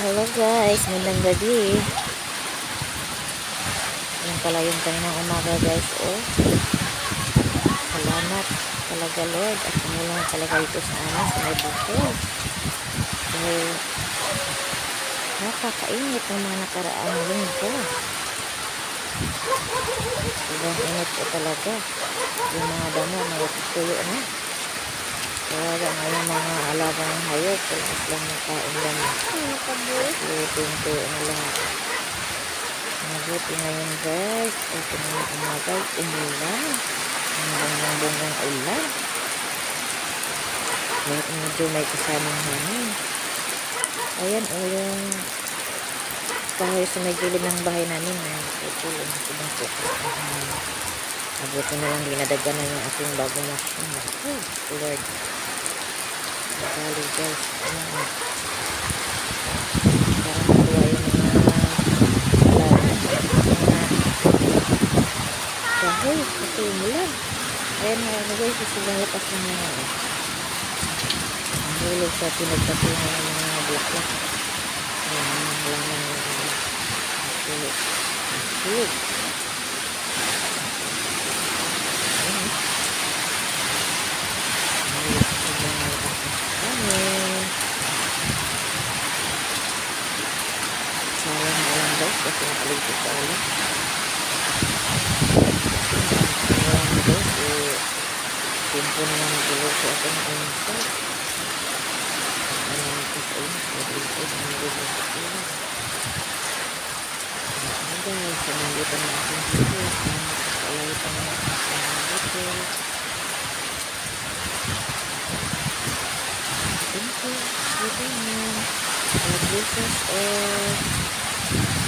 Hello guys, magandang gabi. Yan pala yung kaninang umaga guys. Oh, salamat talaga Lord at tumulong talaga ito sa amin sa may bukol. Dahil napakainit ng mga nakaraang linggo. Sobrang init po talaga. Yung mga damo tuyo na. Kaya ngayon mga alagang hayop wala silang makain lang. Tuyo na lahat. Mabuti ngayon guys. Ay kanina umaga umulan. Ang bungang ulan. Medyo may kasamang hangin. Ayan o yung kahoy sa may gilid ng bahay namin na tutulong sa ibang sukas ng hangin. Mabuti na lang dinadaganan yung ating bagong machine. Oh Lord. Bali guys. Ayan. Parang natuwa yung kahoy kasi umulan. Ayan nga guys, sobrang lakas ng hangin. Ang hulog sa pinagpatungan ng mga bulaklak. Ayan, ang halaman ng hulog. Hulog. Ayan. Sobrang lakas ng hangin. Sayang na lang guys kasi nakaligpit sa ulan. Tempo na lang nagulog sa atin ang insert. Ang nangipis ay nagulog na nagulog sa ulan. Guys, samangitan na ating video. Alay pa na natin sa mga video. Thank you. God bless us all.